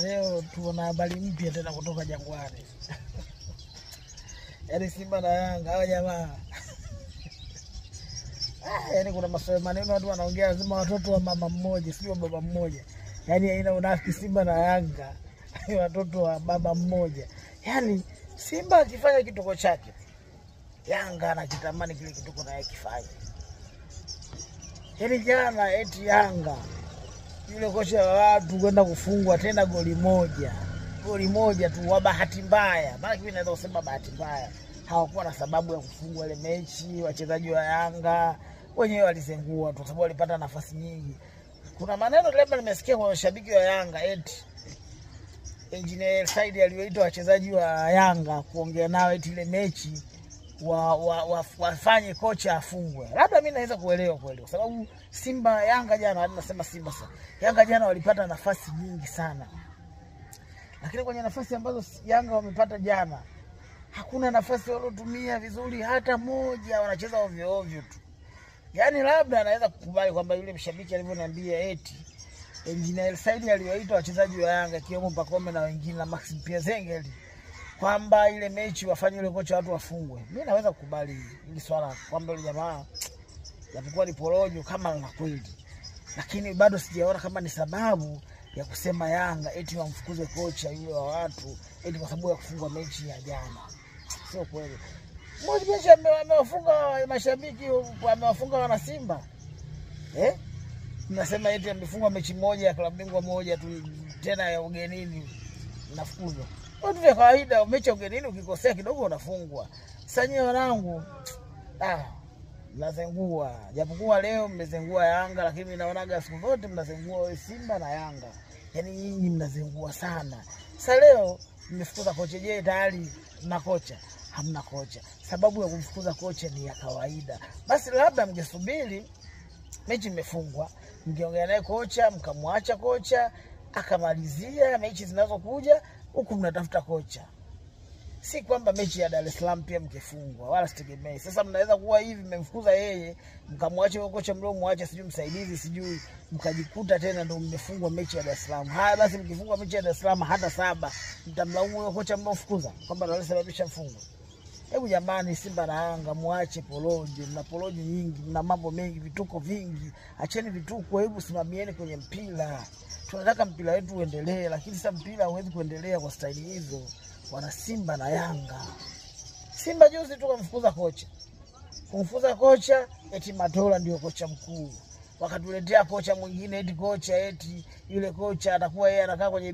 Leo tuona habari mpya tena kutoka Jangwani. Yaani Simba na Yanga hawa jamaa. Yaani kuna maneno watu wanaongea lazima watoto wa mama mmoja, sio baba mmoja. Yaani haina unafiki Simba na Yanga. Watoto wa baba mmoja. Yaani Simba akifanya kituko chake, Yanga anakitamani kile kituko naye kifanye. Yaani jana eti Yanga yule kocha wa watu kwenda kufungwa tena goli moja tu wa bahati mbaya. Maana mimi naweza kusema bahati mbaya. Hawakuwa na sababu ya kufungwa ile mechi. Wachezaji wa Yanga wenyewe walizengua tu kwa sababu walipata nafasi nyingi. Kuna maneno labda nimesikia kwa mashabiki wa Yanga eti Engineer Said aliyoita wachezaji wa Yanga kuongea nao eti ile mechi wafanye kocha afungwe. Labda mimi naweza kuelewa kweli kwa sababu Simba Yanga jana, nasema Simba sasa, Yanga jana walipata nafasi nyingi sana. Lakini kwenye nafasi ambazo Yanga wamepata jana, hakuna nafasi waliotumia vizuri hata moja, wanacheza ovyo ovyo tu. Yaani labda anaweza kukubali kwamba yule mshabiki alivyoniambia eti Engineer Said aliyoita wachezaji wa Yanga kiwemo Pakome na wengine na Maxim Piazengeli kwamba ile mechi wafanye ile kocha watu wafungwe. Mimi naweza kukubali ili swala kwamba yule jamaa japokuwa ni porojo kama na kweli. Lakini bado sijaona kama ni sababu ya kusema Yanga eti wamfukuze kocha yule wa watu eti kwa sababu ya kufungwa mechi ya jana. Sio kweli. Mmoja amewafunga mashabiki, amewafunga wana Simba. Mnasema eti amefungwa mechi moja ya klabu bingwa moja tu tena ya ugenini nafukuzwa. Watu vya kawaida mechi ya ugenini ukikosea kidogo unafungwa. Sasa nyinyi wanangu mnazengua. Japokuwa leo mmezengua Yanga lakini mimi naonaga siku zote mnazengua Simba na Yanga. Yaani nyinyi mnazengua sana. Sasa leo mmefukuza kocha, je, tayari na kocha? Hamna kocha. Sababu ya kumfukuza kocha ni ya kawaida. Basi labda mngesubiri mechi imefungwa, mngeongea naye kocha, mkamwacha kocha akamalizia mechi zinazokuja, huku mnatafuta kocha. Si kwamba mechi ya Dar es Salaam pia mkifungwa, wala sitegemei. Sasa mnaweza kuwa hivi mmemfukuza yeye, mkamwacha huyo kocha mliomwacha sijui msaidizi sijui, mkajikuta tena ndio mmefungwa mechi ya Dar es Salaam. Haya basi mkifungwa mechi ya Dar es Salaam hata 7, mtamlaumu huyo kocha mliomfukuza kwamba ndio alisababisha mfungo. Hebu jamani, Simba na Yanga muache porojo, mna porojo nyingi, mna mambo mengi, vituko vingi. Acheni vituko, hebu simamieni kwenye mpira. Tunataka mpira wetu uendelee, lakini sasa mpira hauwezi kuendelea kwa staili hizo. Wana Simba na Yanga. Simba juzi tu kumfukuza kocha. Kumfukuza kocha eti Matola ndio kocha mkuu. Wakatuletea kocha mwingine eti kocha eti yule kocha atakuwa yeye anakaa kwenye